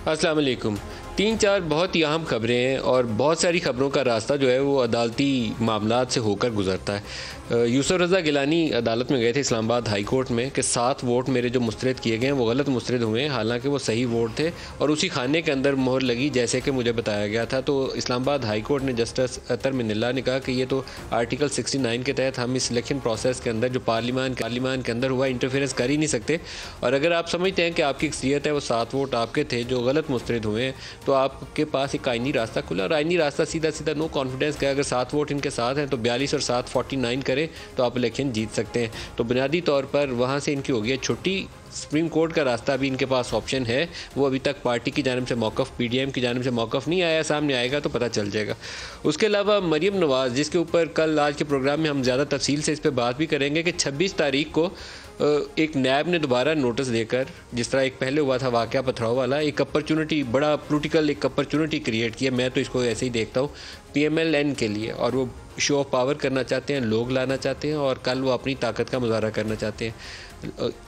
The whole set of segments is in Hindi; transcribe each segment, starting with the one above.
अस्सलाम वालेकुम। 3-4 बहुत ही अहम खबरें हैं और बहुत सारी खबरों का रास्ता जो है वो अदालती मामलात से होकर गुजरता है। यूसुफ रज़ा गिलानी अदालत में गए थे इस्लामाबाद हाई कोर्ट में कि 7 वोट मेरे जो मुस्तरद किए गए हैं वो गलत मुस्तरद हुए हैं, हालांकि वो सही वोट थे और उसी खाने के अंदर मोहर लगी जैसे कि मुझे बताया गया था। तो इस्लामाबाद हाई कोर्ट ने जस्टिस अतर मिन्नल्ला ने कहा कि ये तो आर्टिकल 69 के तहत हम इस सिलेक्शन प्रोसेस के अंदर जो पार्लियामान के अंदर हुआ इंटरफेरेंस कर ही नहीं सकते। और अगर आप समझते हैं कि आपकी अक्सरियत है वो 7 वोट आपके थे जो गलत मुस्तरद हुए हैं, तो आपके पास एक आइनी रास्ता खुला और आइनी रास्ता सीधा सीधा नो कॉन्फिडेंस का, अगर 7 वोट इनके साथ हैं तो 42 और 7 49 करें तो आप इलेक्शन जीत सकते हैं। तो बुनियादी तौर पर वहाँ से इनकी हो गई है छुट्टी। सुप्रीम कोर्ट का रास्ता भी इनके पास ऑप्शन है, वो अभी तक पार्टी की जानिब से मौक़िफ़, पीडीएम की जानिब से मौक़िफ़ नहीं आया, सामने आएगा तो पता चल जाएगा। उसके अलावा मरियम नवाज़, जिसके ऊपर कल आज के प्रोग्राम में हम ज़्यादा तफसील से इस पर बात भी करेंगे कि 26 तारीख को एक नैब ने दोबारा नोटिस देकर, जिस तरह एक पहले हुआ था वाक़या पथराव वाला, एक अपॉर्चुनिटी, बड़ा पोलिटिकल एक अपॉर्चुनिटी क्रिएट किया। मैं तो इसको ऐसे ही देखता हूँ पीएमएलएन के लिए, और वो शो ऑफ पावर करना चाहते हैं, लोग लाना चाहते हैं और कल वो अपनी ताकत का मुजाहरा करना चाहते हैं।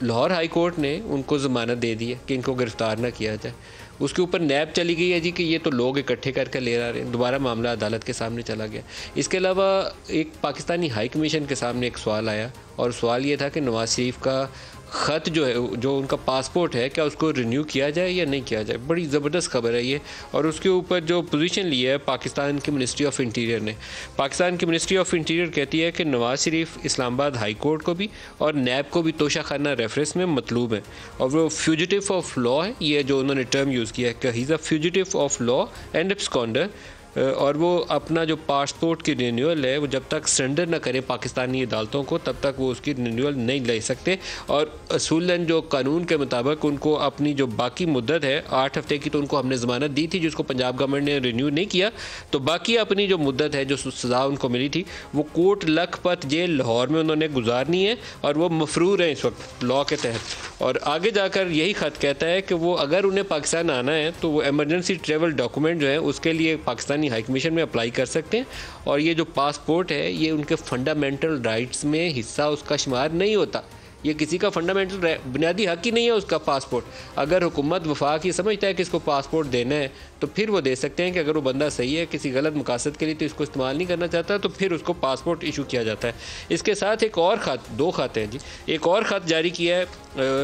लाहौर हाई कोर्ट ने उनको ज़मानत दे दी है कि इनको गिरफ़्तार ना किया जाए। उसके ऊपर नैब चली गई है जी कि ये तो लोग इकट्ठे करके ले आ रहे हैं, दोबारा मामला अदालत के सामने चला गया। इसके अलावा एक पाकिस्तानी हाई कमीशन के सामने एक सवाल आया और सवाल ये था कि नवाज़ शरीफ का ख़त जो है, जो उनका पासपोर्ट है, क्या उसको रिन्यू किया जाए या नहीं किया जाए। बड़ी ज़बरदस्त खबर है ये। और उसके ऊपर जो पोजीशन ली है पाकिस्तान की मिनिस्ट्री ऑफ इंटीरियर ने, पाकिस्तान की मिनिस्ट्री ऑफ इंटीरियर कहती है कि नवाज़ शरीफ इस्लामाबाद हाई कोर्ट को भी और नैब को भी तोशाखाना रेफरेंस में मतलूब है और वो फ्यूजिटिव ऑफ लॉ है, ये जो उन्होंने टर्म यूज़ किया है कि he is a fugitive of law and absconder. और वो अपना जो पासपोर्ट की रिन्यूअल है वो जब तक सरेंडर ना करें पाकिस्तानी अदालतों को तब तक वो उसकी रिन्यूअल नहीं ले सकते। और असूलन जो कानून के मुताबिक उनको अपनी जो बाकी मुद्दत है 8 हफ्ते की, तो उनको हमने ज़मानत दी थी जिसको पंजाब गवर्नमेंट ने रिन्यू नहीं किया, तो बाकी अपनी जो मुद्दत है, जो सज़ा उनको मिली थी, वो कोट लखपत जेल लाहौर में उन्होंने गुजारनी है और वो मफरूर हैं इस वक्त लॉ के तहत। और आगे जाकर यही ख़त कहता है कि वो अगर उन्हें पाकिस्तान आना है तो वो एमरजेंसी ट्रेवल डॉक्यूमेंट जो है उसके लिए पाकिस्तानी हाई कमीशन में अप्लाई कर सकते हैं। और ये जो पासपोर्ट है ये उनके फंडामेंटल राइट्स में हिस्सा उसका शुमार नहीं होता, ये किसी का फंडामेंटल बुनियादी हक ही नहीं है उसका पासपोर्ट। अगर हुकूमत वफाक ये समझता है कि इसको पासपोर्ट देना है तो फिर वो दे सकते हैं कि अगर वो बंदा सही है किसी गलत मकासद के लिए तो इसको इस्तेमाल नहीं करना चाहता तो फिर उसको पासपोर्ट इशू किया जाता है। इसके साथ एक और ख़त, 2 ख़त हैं जी, एक और ख़त जारी किया है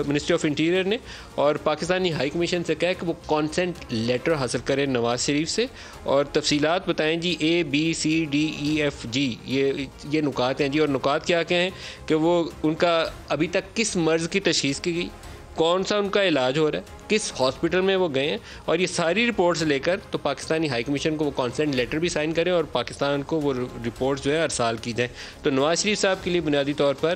मिनिस्ट्री ऑफ इंटीरियर ने और पाकिस्तानी हाई कमीशन से कहा कि वो कॉन्सेंट लेटर हासिल करें नवाज़ शरीफ से और तफसीलात बताएं जी, ABCDEFG ये नुकात हैं जी। और नुकात क्या क्या हैं कि वो उनका अभी तक किस मर्ज़ की तशख़ीस की गई, कौन सा उनका इलाज हो रहा है, किस हॉस्पिटल में वो गए हैं, और ये सारी रिपोर्ट्स लेकर तो पाकिस्तानी हाई कमीशन को वो कॉन्सेंट लेटर भी साइन करें और पाकिस्तान को वो रिपोर्ट्स जो है अरसाल की जाए। तो नवाज़ शरीफ साहब के लिए बुनियादी तौर पर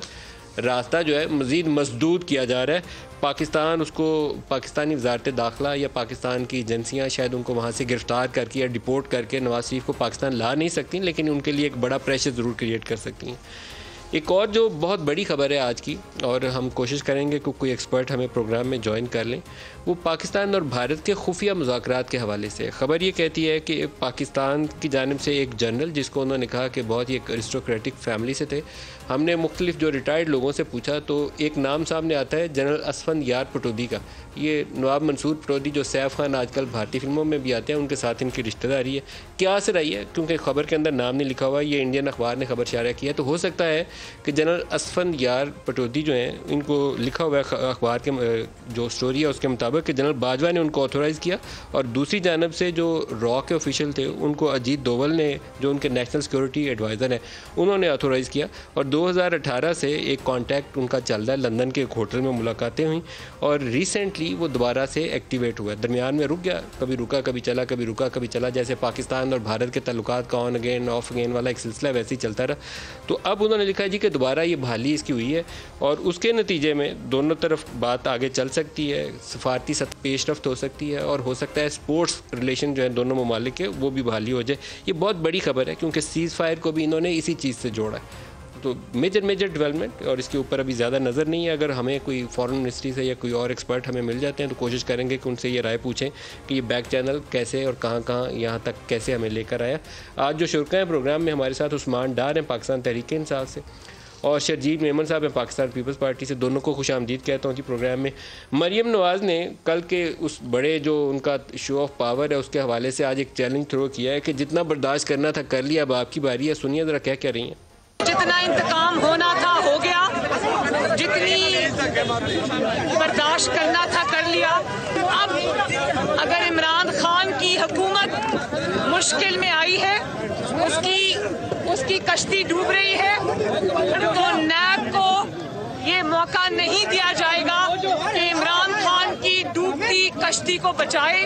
रास्ता जो है मज़ीद मजदूद किया जा रहा है। पाकिस्तान उसको, पाकिस्तानी वज़ारत दाखिला या पाकिस्तान की एजेंसियाँ शायद उनको वहाँ से गिरफ़्तार करके या डिपोर्ट करके नवाज़ शरीफ को पाकिस्तान ला नहीं सकती, लेकिन उनके लिए एक बड़ा प्रेशर ज़रूर क्रिएट कर सकती हैं। एक और जो बहुत बड़ी खबर है आज की, और हम कोशिश करेंगे कि कोई एक्सपर्ट हमें प्रोग्राम में ज्वाइन कर लें, वो पाकिस्तान और भारत के खुफिया मुज़ाकरात के हवाले से। ख़बर ये कहती है कि पाकिस्तान की जानिब से एक जनरल, जिसको उन्होंने कहा कि बहुत ही एक अरिस्टोक्रेटिक फैमिली से थे, हमने मुख्तलिफ जो रिटायर्ड लोगों से पूछा तो एक नाम सामने आता है जनरल असफंद यार पटौदी का। ये नवाब मंसूर पटौदी जो सैफ खान आजकल भारतीय फिल्मों में भी आते हैं, उनके साथ इनकी रिश्तेदारी है। क्या असर आई है, क्योंकि ख़बर के अंदर नाम नहीं लिखा हुआ, ये इंडियन अखबार ने खबर शाया किया, तो हो सकता है कि जनरल असफंद यार पटौदी जो हैं, इनको लिखा हुआ है अखबार के जो स्टोरी है उसके मुताबिक कि जनरल बाजवा ने उनको ऑथोराइज़ किया और दूसरी जानब से जो रॉ के ऑफिशियल थे उनको अजीत डोवल ने, जो उनके नेशनल सिक्योरिटी एडवाइज़र हैं, उन्होंने ऑथोराइज़ किया। और 2018 से एक कॉन्टैक्ट उनका चल रहा है, लंदन के एक होटल में मुलाकातें हुई और रिसेंटली वो दोबारा से एक्टिवेट हुआ। दरमियान में रुक गया, कभी रुका कभी चला, कभी रुका कभी चला, जैसे पाकिस्तान और भारत के ताल्लुकात का ऑन अगेन ऑफ अगेन वाला एक सिलसिला वैसे ही चलता रहा। तो अब उन्होंने लिखा है जी कि दोबारा ये बहाली इसकी हुई है और उसके नतीजे में दोनों तरफ बात आगे चल सकती है, सफारती पेशरफ्त हो सकती है और हो सकता है स्पोर्ट्स रिलेशन जो है दोनों ममालिक के वो भी बहाली हो जाए। ये बहुत बड़ी खबर है क्योंकि सीज़ फायर को भी इन्होंने इसी चीज़ से जोड़ा है। तो मेजर डेवलपमेंट, और इसके ऊपर अभी ज़्यादा नज़र नहीं है। अगर हमें कोई फॉरेन मिनिस्ट्री से या कोई और एक्सपर्ट हमें मिल जाते हैं तो कोशिश करेंगे कि उनसे ये राय पूछें कि ये बैक चैनल कैसे और कहाँ यहाँ तक कैसे हमें लेकर आया। आज जो शुरा हैं प्रोग्राम में हमारे साथ उस्मान डार हैं पाकिस्तान तहरीक इंसाफ से। और शरजील मेमन साहब हैं पाकिस्तान पीपल्स पार्टी से। दोनों को खुश आमदीद कहता हूँ जी प्रोग्राम में। मरियम नवाज़ ने कल के उस बड़े जो उनका शो ऑफ पावर है उसके हवाले से आज एक चैलेंज थ्रो किया है कि जितना बर्दाश्त करना था कर लिया, अब आपकी बारी है। सुनिए ज़रा क्या कह रही हैं। जितना इंतकाम होना था हो गया, जितनी बर्दाश्त करना था कर लिया। अब अगर इमरान खान की हुकूमत मुश्किल में आई है, उसकी कश्ती डूब रही है, तो नैब को ये मौका नहीं दिया जाएगा कि इमरान खान की डूबती कश्ती को बचाए।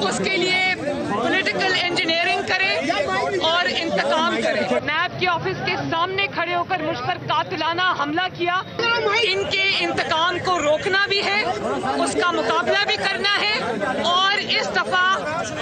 उसके लिए पॉलिटिकल इंजीनियरिंग करे और इंतकाम करे। नैब के ऑफिस के सामने खड़े होकर मुझ पर कातिलाना हमला किया। इनके इंतकाम को रोकना भी है, उसका मुकाबला भी करना है और इस दफा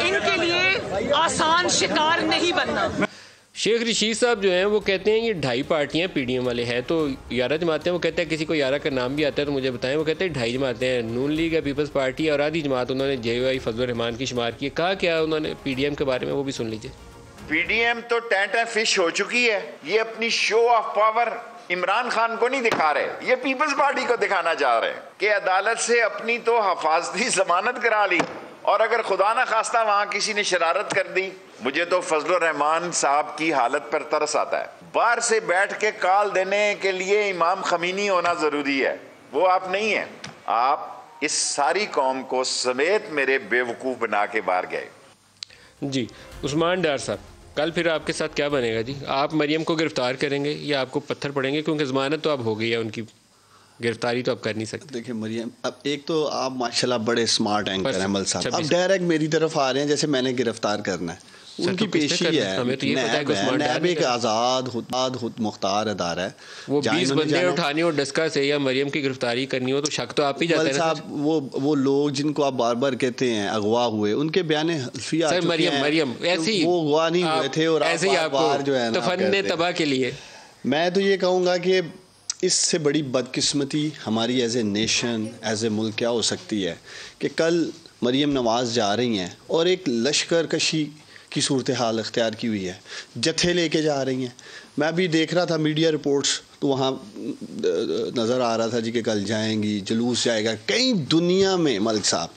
इनके लिए आसान शिकार नहीं बनना। शेख रशीद साहब जो हैं वो कहते हैं ये 2.5 पार्टियां पीडीएम वाले हैं, तो 11 जमातें। वो कहते हैं किसी को 11 का नाम भी आता है तो मुझे बताएं। वो कहते हैं 2.5 जमातें हैं, नून लीग है, पीपल्स पार्टी है और आधी जमात उन्होंने JUI फजल रहमान की शुमार की है। कहा क्या उन्होंने पीडीएम के बारे में, वो भी सुन लीजिए। पीडीएम तो टैंटा फिश हो चुकी है। ये अपनी show off power Imran Khan को नहीं दिखा रहे, ये पीपल्स पार्टी को दिखाना चाह रहे हैं कि अदालत से अपनी तो हिफाजती जमानत करा ली और अगर खुदा ना खास्ता वहां किसी ने शरारत कर दी। मुझे तो फजल रहमान साहब की हालत पर तरस आता है। बाहर से बैठ के कॉल देने के लिए इमाम खमीनी होना जरूरी है, वो आप नहीं है। आप इस सारी कौम को समेत मेरे बेवकूफ बना के बाहर गए। जी उस्मान डार साहब, कल फिर आपके साथ क्या बनेगा जी? आप मरियम को गिरफ्तार करेंगे या आपको पत्थर पड़ेंगे? क्योंकि जमानत तो अब हो गई है, उनकी गिरफ्तारी तो आप कर नहीं सकते। देखिए मरियम, अब एक तो आप माशाल्लाह बड़े स्मार्ट एंकर हैं मल साहब, अब डायरेक्ट मेरी तरफ आ रहे हैं जैसे मैंने गिरफ्तार करना है। उनकी पेशी है, हमें तो ये पता है कि उस्मान डार एक आज़ाद मुख्तार अदारा है। वो 20 बंदे उठाने और डस्का से या मरियम की गिरफ्तारी करनी हो तो शक तो आप ही जाते हैं साहब। वो लोग जिनको आप बार बार कहते हैं अगवा हुए, उनके बयान हल्फी आ चुके हैं। मरियम ऐसे ही वो अगवा नहीं हुए थे और ऐसे ही आपको जो है तफन्ने तबाह के लिए। मैं तो ये कहूँगा कि इससे बड़ी बदकिस्मती हमारी as a nation, as a मुल्क क्या हो सकती है कि कल मरियम नवाज़ जा रही हैं और एक लश्कर कशी की सूरत हाल अख्तियार की हुई है, जत्थे लेके जा रही हैं। मैं अभी देख रहा था मीडिया रिपोर्ट्स, तो वहाँ नज़र आ रहा था जी कि कल जाएंगी, जुलूस जाएगा। कई दुनिया में मलिक साहब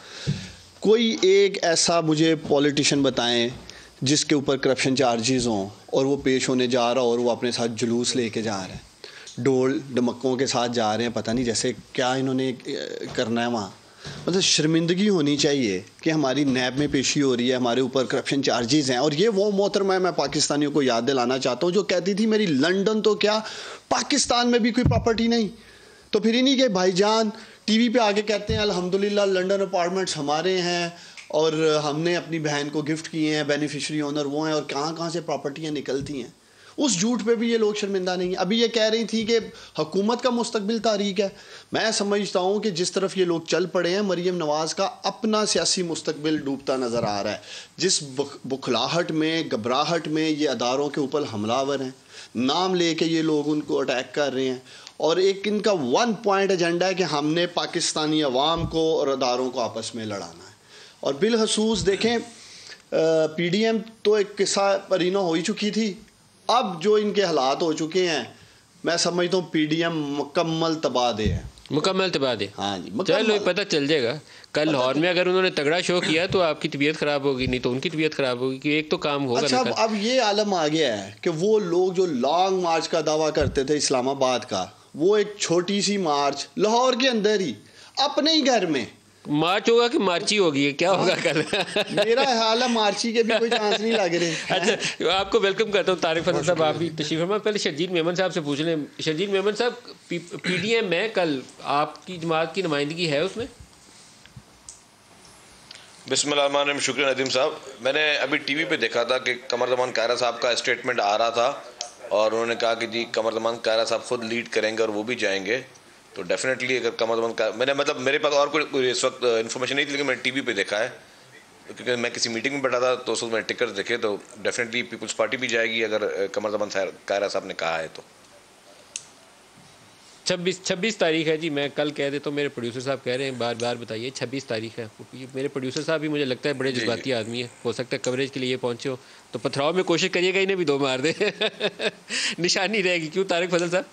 कोई एक ऐसा मुझे पॉलिटिशियन बताएं जिसके ऊपर करप्शन चार्जेस हों और वो पेश होने जा रहा और वो अपने साथ जुलूस लेके जा रहे हैं, ढोल ढमक्कों के साथ जा रहे हैं, पता नहीं जैसे क्या इन्होंने करना है वहाँ। मतलब शर्मिंदगी होनी चाहिए कि हमारी नैब में पेशी हो रही है, हमारे ऊपर करप्शन चार्जेस हैं। और ये वो मोहतरमा है, मैं पाकिस्तानियों को याद दिलाना चाहता हूँ, जो कहती थी मेरी लंदन तो क्या पाकिस्तान में भी कोई प्रॉपर्टी नहीं। तो फिर इन्हीं के भाईजान टीवी पे आके कहते हैं अल्हम्दुलिल्लाह लंदन अपार्टमेंट्स हमारे हैं और हमने अपनी बहन को गिफ्ट किए हैं, बेनिफिशरी ओनर वो हैं, और कहाँ कहाँ से प्रॉपर्टियाँ निकलती हैं। उस झूठ पे भी ये लोग शर्मिंदा नहीं है। अभी ये कह रही थी कि हुकूमत का मुस्तकबिल तारीक है। मैं समझता हूँ कि जिस तरफ ये लोग चल पड़े हैं, मरियम नवाज़ का अपना सियासी मुस्तकबिल डूबता नज़र आ रहा है। जिस बुखलाहट में, घबराहट में ये अदारों के ऊपर हमलावर हैं, नाम लेके ये लोग उनको अटैक कर रहे हैं और एक इनका 1 पॉइंट एजेंडा है कि हमने पाकिस्तानी अवाम को और अदारों को आपस में लड़ाना है। और बिलखसूस देखें PDM तो एक किस्सा परीना हो ही चुकी थी। अब जो इनके हालात हो चुके हैं, मैं समझता हूँ PDM मुकम्मल तबादे है, मुकम्मल तबादे। हाँ जी, चलो पता चल जाएगा। कल लाहौर में अगर उन्होंने तगड़ा शो किया तो आपकी तबीयत खराब होगी, नहीं तो उनकी तबीयत खराब होगी कि एक तो काम होगा। अच्छा अब ये आलम आ गया है कि वो लोग जो लॉन्ग मार्च का दावा करते थे इस्लामाबाद का, वो एक छोटी सी मार्च लाहौर के अंदर ही अपने ही घर में मार्च होगा कि मार्ची होगी, क्या होगा कल? मेरा हाल है मार्ची के भी कोई चांस नहीं लग रहे। अच्छा, आपको वेलकम करता हूँ तारिक फजल साहब, आप भी तशरीफ फरमा। पहले शरजील मेमन साहब से पूछ लें। शरजील मेमन साहब, PDM में कल आपकी जमात की नुमाइंदगी है उसमें? बिस्मिल्लाह, शुक्रिया नदीम साहब। मैंने अभी टीवी पे देखा था कि कमर जमान कायरा साहब का स्टेटमेंट आ रहा था और उन्होंने कहा कि जी कमर जमान कायरा साहब खुद लीड करेंगे और वो भी जाएंगे। तो डेफिनेटली अगर कमर जमान का मेरे पास और कोई इस वक्त इन्फॉर्मेशन नहीं थी, लेकिन मैंने टीवी पे देखा है क्योंकि मैं किसी मीटिंग में बैठा था तो उस वक्त मैंने टिकट देखे। तो डेफिनेटली पीपल्स पार्टी भी जाएगी अगर कमर जमान कायरा साहब ने कहा है तो। 26 तारीख है जी। मैं कल कह देता हूँ, मेरे प्रोड्यूसर साहब कह रहे हैं बार बार बताइए 26 तारीख है। मेरे प्रोड्यूसर साहब भी मुझे लगता है बड़े जज्बाती आदमी है, हो सकता है कवरेज के लिए ये पहुँचे हो, तो पथराव में कोशिश करिएगा इन्हें भी 2 मार दे निशानी रहेगी। क्यों तारिक फजल साहब?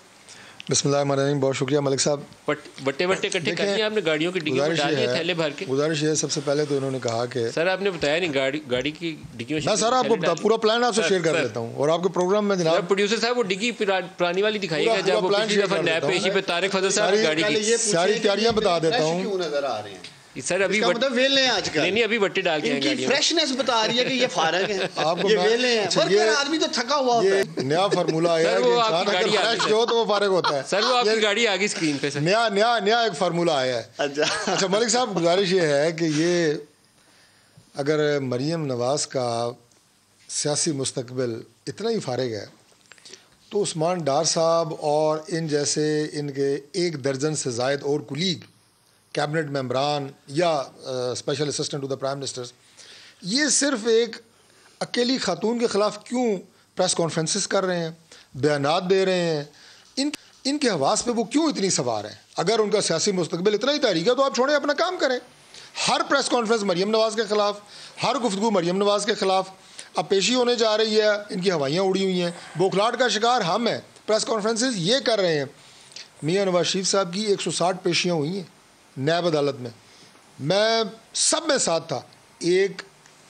बिस्मिल्लाहिर्रहमानिर्रहीम। बहुत शुक्रिया मलिक साहब। बट्टे इकट्ठे कर दिए आपने, गाड़ियों की डिग्गी में डाल दिए थैले भर के। गुजारिश है, सबसे पहले तो इन्होंने कहा कि सर आपने बताया नहीं गाड़ी की डिग्गी में। मैं सर आपको पूरा प्लान आपसे शेयर कर देता हूँ और आपके प्रोग्राम में जनाब प्रोड्यूसर साहब वो डिग्गी पुरानी वाली दिखाइएगा जब वो पिछली दफा नैब पेशी पे तारिक फजल साहब गाड़ी की सारी तैयारियां बता देता हूँ। नजर आ रहे हैं सर अभी मतलब वेले हैं आजकल। नहीं अभी बट्टे डाल के इनकी फ्रेशनेस बता रही है कि ये फारग है। आपको ये वेले हैं। वर्कर आदमी तो थका हुआ होता है। नया फार्मूला आया है कि इंसान अगर फ्रेश हो तो वो फारग होता है। सर वो आपकी गाड़ी आ गई स्क्रीन पे सर। नया एक फार्मूला आया है। अच्छा मलिक साहब, गुजारिश ये है कि ये अगर मरियम नवाज का सियासी मुस्तकबिल इतना ही फारग है तो उस्मान डार साहब और इन जैसे इनके 1 दर्जन से ज़ायद और कुलीग कैबिनेट मेंबरान या special assistant to the prime minister, ये सिर्फ एक अकेली खातून के ख़िलाफ़ क्यों प्रेस कॉन्फ्रेंसेस कर रहे हैं, बयानात दे रहे हैं, इनके हवास पे वो क्यों इतनी सवार हैं? अगर उनका सियासी मुस्तकबिल इतना ही तारीख है तो आप छोड़ें, अपना काम करें। हर प्रेस कॉन्फ्रेंस मरियम नवाज़ के ख़िलाफ़, हर गुफ्तगू मरियम नवाज़ के ख़िलाफ़। अब पेशी होने जा रही है, इनकी हवाइयाँ उड़ी हुई हैं, बौखलाहट का शिकार हम हैं। प्रेस कॉन्फ्रेंसेस ये कर रहे हैं। मियाँ नवाज शरीफ साहब की 160 पेशियाँ हुई हैं नैब अदालत में, मैं सब में साथ था। एक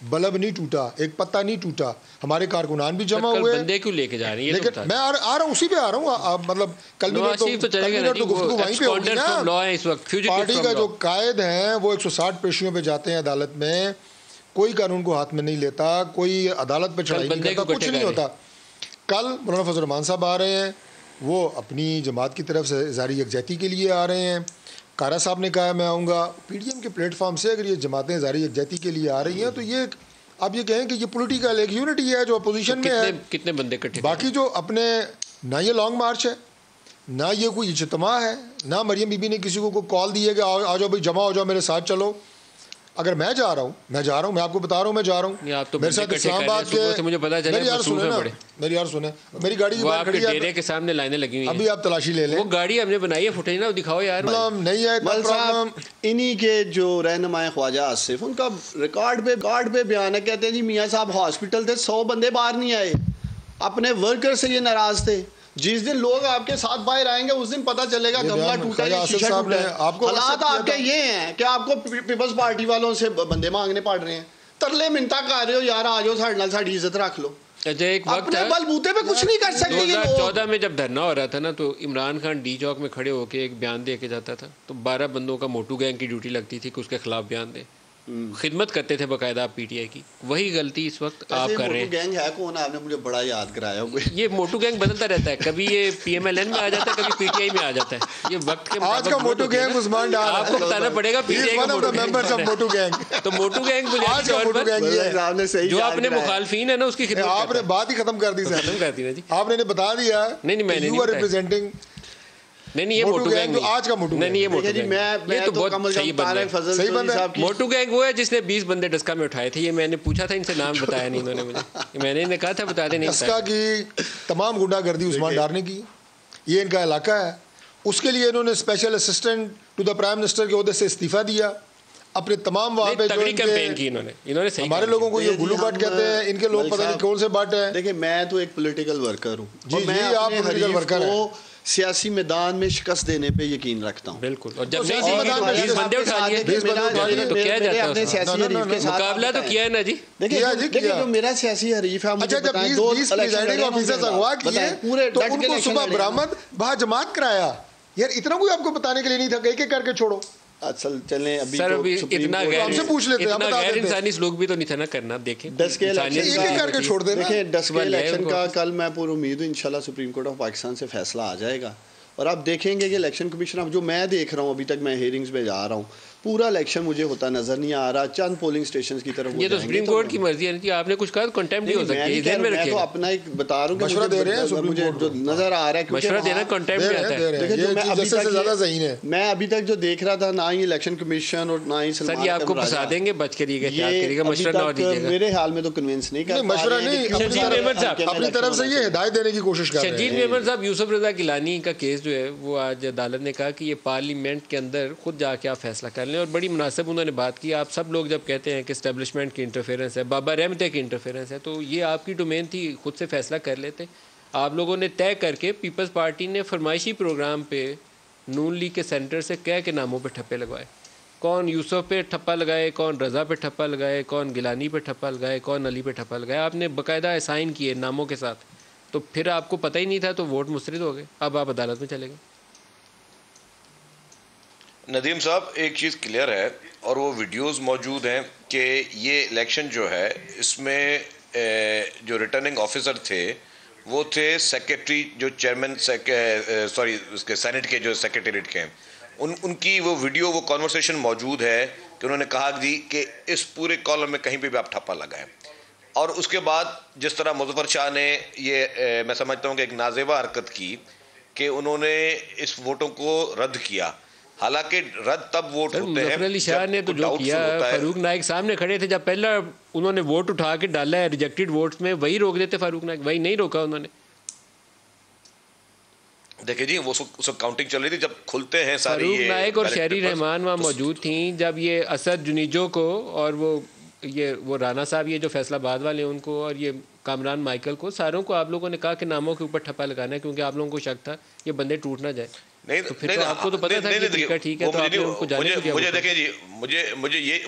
बल्ब नहीं टूटा, एक पत्ता नहीं टूटा, हमारे कारकुनान भी जमा हुए। बंदे क्यों लेके जा रहे हैं? लेकिन मैं आ रहा हूँ, उसी पे आ रहा हूँ। मतलब कल भी तो गुफ्तगू वहीं पे होगी ना। पार्टी का जो कायद हैं वो 160 पेशियों पे जाते हैं अदालत में, कोई कानून को हाथ में नहीं लेता, कोई अदालत पे चढ़ाई नहीं करता, कुछ नहीं होता। कल मौलाना फजल रहमान साहब आ रहे हैं, वो अपनी जमात की तरफ से इज़हारी यकजहती के लिए आ रहे हैं। कारा साहब ने कहा मैं आऊँगा। पीडीएम के प्लेटफॉर्म से अगर ये जमातें इज़हारी यकजहती के लिए आ रही हैं तो ये आप ये कहें कि ये पॉलिटिकल एक यूनिटी है जो अपोजिशन में है। कितने बंदे इकट्ठे? बाकी जो अपने ना ये लॉन्ग मार्च है, ना ये कोई इज्तिमा है, ना मरियम बीबी ने किसी को कॉल दी है कि आ जाओ भाई, जमा हो जाओ, मेरे साथ चलो। अगर मैं जा रहा हूँ, मैं आपको बता रहा हूँ, मैं जा रहा हूँ। तो मेरे साथ इस्लामाबाद के मुझे पता चला। मेरी यार सुने, मेरी गाड़ी डेरे के सामने लाइनें लगी हुई हैं। अभी आप तलाशी ले लें। वो गाड़ी हमने बनाई है, फुटेज ना दिखाओ यार। नहीं है प्रॉब्लम। इन्हीं के जो रहनुमाए ख्वाजा आसिफ, उनका रिकॉर्ड पे बयान है, कहते हैं जी मियाँ साहब हॉस्पिटल थे, 100 बंदे बाहर नहीं आए, अपने वर्कर से ये नाराज थे। जिस दिन लोग आपके साथ बाहर आएंगे उस दिन पता चलेगा गमला टूटा है, शीशा टूटा है। हालात आपके ये हैं कि आपको पीपल्स पार्टी वालों से बंदे मांगने पड़ रहे हैं, तरले मिन्नता कर रहे हो, यार आ जाओ साढ़े नाल साड़ी इज्जत रख लो। अच्छा एक वक्त अपने बलबूते पे कुछ नहीं कर सकते। 2014 में जब धरना हो रहा था ना, तो इमरान खान डी चौक में खड़े होकर एक बयान दे के जाता था, तो 12 बंदों का मोटू गैंग की ड्यूटी लगती थी कि उसके खिलाफ बयान दे। खिदमत करते थे बाकायदा आप पीटीआई की। वही गलती इस वक्त आप कर रहे हैं। गैंग है कौन? आपने मुझे बड़ा याद कराया। ये मोटू गैंग बदलता रहता है, कभी ये पीएमएलएन में आ जाता है, कभी पीटीआई में आ जाता है। ये वक्त के आज का मोटू गैंग उस्मान डार, आपको बताना पड़ेगा पीटीआई का मोटू गैंग। तो मोटू गैंग बुनियादी तौर पर जो अपने मुखालफीन है ना उसकी खिदमत आपने बात ही खत्म कर दी, खत्म कर दी ना जी। आपने बता दिया। नहीं मैंने रिप्रेजेंटिंग नहीं ये मोटू गैंग आज का मोटू नहीं ये मोटू गैंग मैं तो बहुत सही बंदा है। मोटू गैंग वो है जिसने 20 बंदे डस्का में उठाए थे। ये मैंने पूछा था इनसे, नाम बताया नहीं इन्होंने मुझे। मैंने इन्हें कहा था बता दे, नहीं डस्का की तमाम गुंडागर्दी उस्मान डार ने की। ये इनका इलाका है। उसके लिए इन्होंने special assistant to the prime minister के ओहदे से इस्तीफा दिया। अपने तमाम वहाँ पे तगड़ी कैंपेन की इन्होंने सही। हमारे लोगों को ये गुलू बाट कहते हैं, इनके लोग पता नहीं कौन से बाट है। देखिए मैं तो एक पॉलिटिकल वर्कर हूँ, जी आप पॉलिटिकल वर्कर हैं। सियासी मैदान में शिकस्त देने पे यकीन रखता हूँ। बिल्कुल। और जब नहीं बंदे उठा लिए तो क्या जाता है, मुकाबला तो किया है ना जी। देखिए जो मेरा सियासी हरीफ है, मुझे बताएं 2 प्रिजाइडिंग ऑफिसर्स अगवा किए पूरे, तो उनको सुबह बरामद वहाँ जमात कराया। यार इतना कोई आपको बताने के लिए नहीं था, एक एक करके छोड़ो। असल चलें अभी सर अभी इतना हमसे पूछ लेते हैं, गैर इंसानी लोग भी तो नहीं था ना करना। देखें 10 के इलेक्शन करके छोड़ देना। देखिए 10 के इलेक्शन का कल मैं पूरी उम्मीद हूँ इंशाल्लाह सुप्रीम कोर्ट ऑफ पाकिस्तान से फैसला आ जाएगा और आप देखेंगे कि इलेक्शन कमीशन, अब जो मैं देख रहा हूँ अभी तक, मैं हेयरिंग्स में जा रहा हूँ, पूरा इलेक्शन मुझे होता नजर नहीं आ रहा। चंद पोलिंग स्टेशन की तरफ ये तो सुप्रीम कोर्ट की मर्जी है कि आपने कुछ कहा तो कंटेम्प्ट नहीं हो सकती है। मैं तो अपना एक बता रहा हूँ, मशवरा दे रहे हैं, मुझे जो नजर आ रहा है मशवरा देना कंटेम्प्ट नहीं आता है। मैं अभी तक जो देख रहा था, ना ही इलेक्शन कमीशन और ना ही सर ये आपको फंसा देंगे, बच करिएगा, मशवरा ना दीजिएगा। मेरे हाल में तो कन्विंस नहीं कर मशवरा नहीं, अपनी तरफ से ये हिदायत देने की कोशिश कर रहे हैं। शजीद मेमन साहब, यूसुफ रजा गिलानी का केस जो है वो आज अदालत ने कहा कि ये पार्लियामेंट के अंदर खुद जाके आप फैसला कर लें। और बड़ी मुनासिब उन्होंने बात की। आप सब लोग जब कहते हैं कि एस्टेब्लिशमेंट की इंटरफेरेंस है, बाबा रहमत की इंटरफेरेंस है, तो ये आपकी डोमेन थी, खुद से फैसला कर लेते। आप लोगों ने तय करके पीपल्स पार्टी ने फरमाइशी प्रोग्राम पे नून लीग के सेंटर से क्या के नामों पे ठप्पे लगवाए। कौन यूसुफ पे ठप्पा लगाए, कौन रज़ा पे ठप्पा लगाए, कौन गिलानी पे ठप्पा लगाए, कौन अली पे ठप्पा लगाए। आपने बाकायदा असाइन किए नामों के साथ, तो फिर आपको पता ही नहीं था तो वोट मुस्तरद हो गए। अब आप अदालत में चले गए। नदीम साहब, एक चीज़ क्लियर है और वो वीडियोस मौजूद हैं कि ये इलेक्शन जो है इसमें जो रिटर्निंग ऑफिसर थे वो थे सेक्रेटरी, जो चेयरमैन सॉरी उसके सेनेट के जो सेक्रेटरीट के हैं, उनकी वो वीडियो, वो कॉन्वर्सेशन मौजूद है कि उन्होंने कहा जी कि इस पूरे कॉलम में कहीं पे भी आप ठप्पा लगाएं। और उसके बाद जिस तरह मुज़फ़्फ़र शाह ने ये मैं समझता हूँ कि एक नाज़ेबा हरकत की कि उन्होंने इस वोटों को रद्द किया। हालांकि रद्द तब वोट होते हैं। अली शाह ने तो जो किया, फारूक नाइक सामने खड़े थे जब पहला उन्होंने वोट उठा के डाला है रिजेक्टेड वोट्स में, वही रोक देते फारूक नाइक, वही नहीं रोका उन्होंने। देखिए जी, वो सब काउंटिंग चल रही थी जब खुलते हैं सारे फारूक नाइक और शहरी रहमान वहाँ मौजूद थी जब ये असद जुनीजो को और वो राना साहब, ये जो फैसलाबाद वाले उनको, और ये कामरान माइकल को, सारों को आप लोगों ने कहा कि नामों के ऊपर ठप्पा लगाना है क्योंकि आप लोगों को शक था ये बंदे टूट ना जाए। नहीं तो फिर तो आपको तो पता था कि ठीक है ठीक है, तो आपने उनको जाने को दिया। मुझे देखिए जी,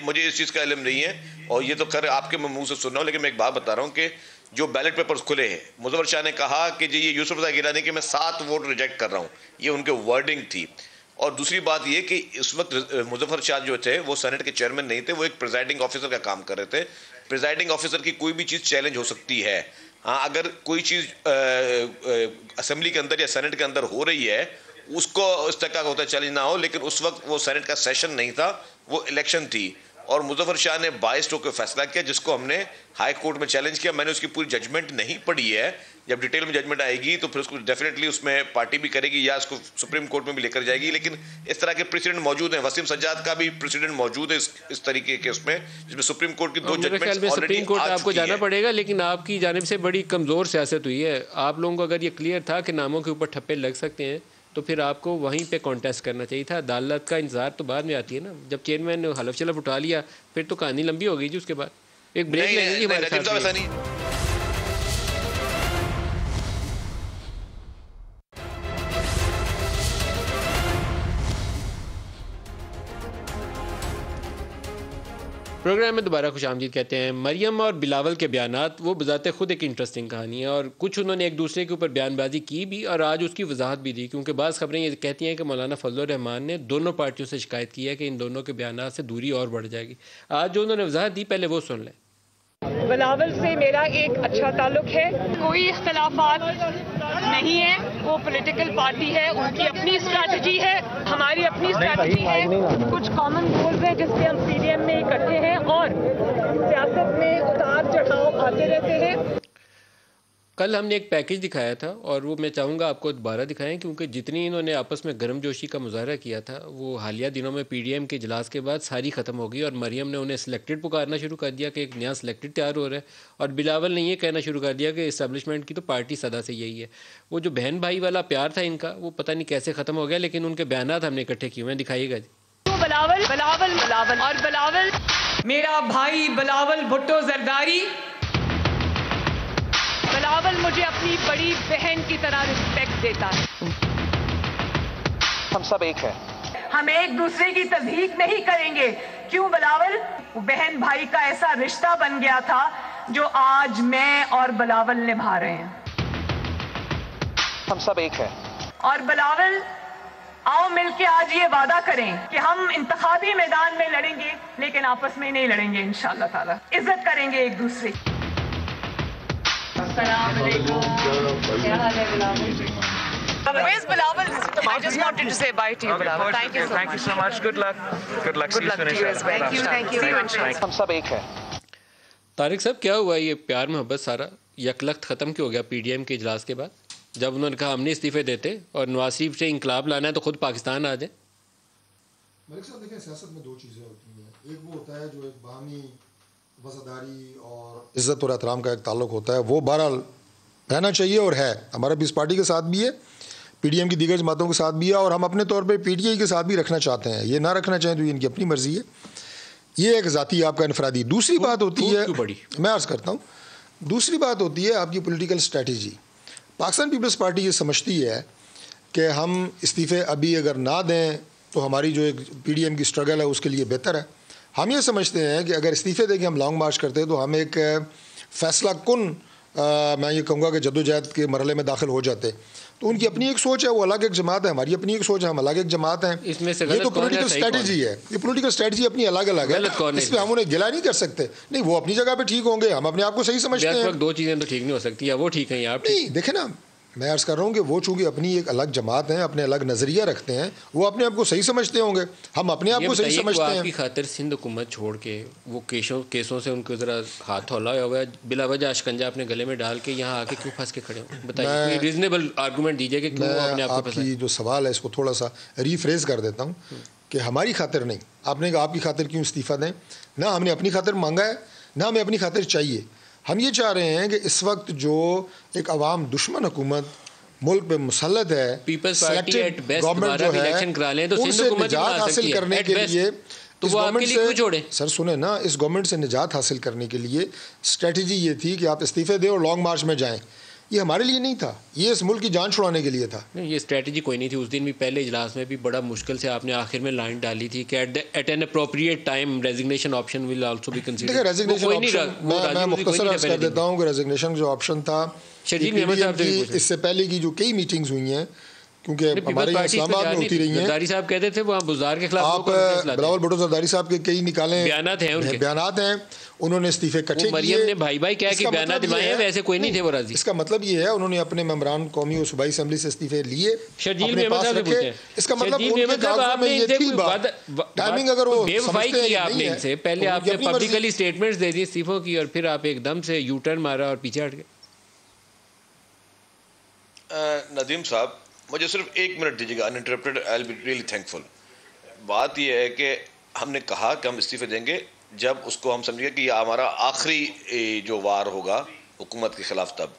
मुझे इस चीज़ का इल्म नहीं है और ये तो खैर आपके मुंह से सुन रहा हूँ, लेकिन मैं एक बात बता रहा हूँ कि जो बैलेट पेपर्स खुले हैं, मुज़फ़्फ़र शाह ने कहा कि जी ये यूसुफ रज़ा गिलानी के मैं 7 वोट रिजेक्ट कर रहा हूँ, ये उनके वर्डिंग थी। और दूसरी बात ये कि इस वक्त मुज़फ़्फ़र शाह जो थे वो सेनेट के चेयरमैन नहीं थे, वो एक प्रिजाइडिंग ऑफिसर का काम कर रहे थे। प्रिजाइडिंग ऑफिसर की कोई भी चीज़ चैलेंज हो सकती है। हाँ, अगर कोई चीज़ असेंबली के अंदर या सेनेट के अंदर हो रही है उसको इस तरह का होता है चैलेंज ना हो, लेकिन उस वक्त वो सेनेट का सेशन नहीं था, वो इलेक्शन थी और मुज़फ़्फ़र शाह ने बाइस्ड होकर फैसला किया जिसको हमने हाई कोर्ट में चैलेंज किया। मैंने उसकी पूरी जजमेंट नहीं पढ़ी है, जब डिटेल में जजमेंट आएगी तो फिर उसको डेफिनेटली उसमें पार्टी भी करेगी या उसको सुप्रीम कोर्ट में भी लेकर जाएगी। लेकिन इस तरह के प्रेसिडेंट मौजूद हैं, वसीम सज्जाद का भी प्रेसिडेंट मौजूद है इस तरीके के उसमें, जिसमें सुप्रीम कोर्ट की 2 जजमेंट्स ऑलरेडी सुप्रीम कोर्ट आपको जाना पड़ेगा। लेकिन आपकी जानिब से बड़ी कमज़ोर सियासत हुई है। आप लोगों को अगर ये क्लियर था कि नामों के ऊपर ठप्पे लग सकते हैं तो फिर आपको वहीं पे कॉन्टेस्ट करना चाहिए था। अदालत का इंतजार तो बाद में आती है ना, जब चेयरमैन ने हलफ शलफ उठा लिया फिर तो कहानी लंबी हो गई जी। उसके बाद एक ब्रेक लेंगे हमारे साथ। प्रोग्राम में दोबारा खुशामदीद कहते हैं। मरियम और बिलावल के बयानात वो बजाते खुद एक इंटरेस्टिंग कहानी है और कुछ उन्होंने एक दूसरे के ऊपर बयानबाजी की भी और आज उसकी वजाहत भी दी, क्योंकि बाज़ खबरें ये कहती हैं कि मौलाना फजलुर रहमान ने दोनों पार्टियों से शिकायत की है कि इन दोनों के बयानात से दूरी और बढ़ जाएगी। आज जो उन्होंने वजाहत दी पहले वो सुन लें। बिलावल से मेरा एक अच्छा ताल्लुक है, कोई इख्तलाफात नहीं है। वो पॉलिटिकल पार्टी है, उनकी अपनी स्ट्रैटेजी है, हमारी अपनी स्ट्रैटेजी है। कुछ कॉमन गोल्स हैं जिससे हम पीडीएम में इकट्ठे हैं और सियासत में उतार चढ़ाव आते रहते हैं। कल हमने एक पैकेज दिखाया था और वो मैं चाहूँगा आपको दोबारा दिखाएं, क्योंकि जितनी इन्होंने आपस में गर्मजोशी का मुजाहरा किया था वो हालिया दिनों में पीडीएम के इजलास के बाद सारी ख़त्म हो गई और मरियम ने उन्हें सिलेक्टेड पुकारना शुरू कर दिया कि एक नया सिलेक्टेड तैयार हो रहा है, और बिलावल ने ये कहना शुरू कर दिया कि इस्टेब्लिशमेंट की तो पार्टी सदा से यही है। वो जो बहन भाई वाला प्यार था इनका वो पता नहीं कैसे ख़त्म हो गया, लेकिन उनके बयानात हमने इकट्ठे किए हुए, दिखाइएगा जी। बिलावल बिलावल बिलावल और बिलावल मेरा भाई बिलावल भुट्टो जरदारी, बिलावल मुझे अपनी बड़ी बहन की तरह रिस्पेक्ट देता है। हम सब एक हैं, हम एक दूसरे की तज़हीक नहीं करेंगे। क्यों बिलावल? बहन भाई का ऐसा रिश्ता बन गया था जो आज मैं और बिलावल निभा रहे हैं। हम सब एक हैं। और बिलावल, आओ मिलके आज ये वादा करें कि हम इंतखाबी मैदान में लड़ेंगे लेकिन आपस में नहीं लड़ेंगे इंशाअल्लाह ताला। इज्जत करेंगे एक दूसरे की। Where's Bilawal? I just wanted to say bye to you, Bilawal. Thank you so much. Thank you so much. Good luck. Good luck. Good luck to you as well. Thank you. See you inshallah. हम सब एक हैं। तारिक साहब, क्या हुआ ये प्यार मोहब्बत सारा यकलख्त ख़त्म क्यों हो गया पीडीएम के इजलास के बाद, जब उन्होंने कहा हमने इस्तीफे देते और नवाज शरीफ से इंकलाब लाना है तो खुद पाकिस्तान आ जाए? मलिक साहब देखें, सियासत में 2 चीज़ें होती हैं। एक वो होता है जो एक बाहमी वफादारी और इज़्ज़त और एहतराम का एक ताल्लुक होता है, वो बहरहाल रहना चाहिए और है। हमारा भी इस पार्टी के साथ भी है, पीडीएम की दीगर जमातों के साथ भी है, और हम अपने तौर पे पीटीआई के साथ भी रखना चाहते हैं। ये ना रखना चाहें तो ये इनकी अपनी मर्जी है, ये एक ज़ाती आपका इनफरादी। दूसरी बात होती है, मैं अर्ज़ करता हूँ, दूसरी बात होती है आपकी political strategy. Pakistan Peoples Party ये समझती है कि हम इस्तीफ़े अभी अगर ना दें तो हमारी जो एक PDM की स्ट्रगल है उसके लिए बेहतर है। हम ये समझते हैं कि अगर इस्तीफ़े देके हम लॉन्ग मार्च करते हैं तो हम एक फ़ैसला कुन मैं ये कहूँगा कि जद्दोजहद के मरहले में दाखिल हो जाते। तो उनकी अपनी एक सोच है, वो अलग एक जमात है, हमारी अपनी एक सोच है, हम अलग एक जमात हैं। इसमें से ये तो पॉलिटिकल स्ट्रेटजी है, ये पॉलिटिकल स्ट्रेटजी अपनी अलग अलग है, इस पर हम उन्हें गिला नहीं कर सकते। नहीं, वो अपनी जगह पे ठीक होंगे, हम अपने आप को सही समझते हैं। दो चीज़ें तो ठीक नहीं हो सकती, या वो ठीक है या आप नहीं। देखे ना, मैं अर्ज़ कर रहा हूँ कि वो चूँकि अपनी एक अलग जमात है, अपने अलग नज़रिया रखते हैं, वो अपने आप को सही समझते होंगे, हम अपने आप को सही समझते हैं। आपकी खातिर सिंध हुकूमत छोड़ के वो केसों से उनको ज़रा हाथ हौला हुआ है, बिला वजह शिकंजा अपने गले में डाल के यहाँ आके क्यों फंस के खड़े हो? बताइए, रीजनेबल आर्गूमेंट दीजिए कि क्यों अपने आप को फंसा। आपकी जो सवाल है इसको थोड़ा सा रीफ्रेज कर देता हूँ कि हमारी खातिर नहीं, आपने कहा आपकी खातिर क्यों इस्तीफ़ा दें? ना हमने अपनी खातिर मांगा है, ना हमें अपनी खातिर चाहिए। हम ये चाह रहे हैं कि इस वक्त जो एक अवाम दुश्मन हुकूमत मुल्क पे मुसल्लत है, Peoples Party at best government जो इलेक्शन करा लें तो उनसे निजात हासिल करने के लिए तो वो आपके लिए क्यों छोड़े? सर सुने ना, इस गवर्नमेंट से निजात हासिल करने के लिए स्ट्रेटजी ये थी कि आप इस्तीफे दें और लॉन्ग मार्च में जाएं। ये हमारे लिए नहीं था, ये इस मुल्क की जान छुड़ाने के लिए था। नहीं, ये स्ट्रेटजी कोई नहीं थी। उस दिन भी पहले इजलास में भी बड़ा मुश्किल से आपने आखिर में लाइन डाली थी कि at an appropriate time resignation option will also be considered. देखिए, रेजिग्नेशन ऑप्शन मैं मुख्तसर अर्ज कर देता हूँ कि रेजिग्नेशन जो ऑप्शन था, इससे पहले की जो कई मीटिंग्स हुई हैं, क्योंकि हमारे यहाँ इस्लामाबाद में होती रही हैं। जरदारी साहब कहते थे वहाँ बुज़दार के खिलाफ आप बिलावल भुट्टो जरदारी साहब के कई निकाले बयानात हैं, उन्होंने इस्तीफे इकट्ठे किए। मरियम ने भाई क्या कि बयान दिलवाए हैं, वैसे कोई नहीं थे वो राजी। इसका मतलब ये है उन्होंने अपने मेंबरान कौमी और सूबाई असेंबली से इस्तीफे लिए, अपने पास रखे। इसका मतलब उनके कागजों में ये थी बात, टाइमिंग अगर वो बेवफाई की आपने इनसे, पहले आपने पब्लिकली स्टेटमेंट्स दे दी इस्तीफों की और फिर आप एकदम से यू टर्न मारा और पीछे हट गए। नदीम साहब, मुझे सिर्फ 1 मिनट दीजिएगा uninterrupted, I will be really thankful. बात यह है कि हमने कहा कि हम इस्तीफे देंगे जब उसको हम समझेंगे कि यह हमारा आखिरी जो वार होगा हुकूमत के खिलाफ। तब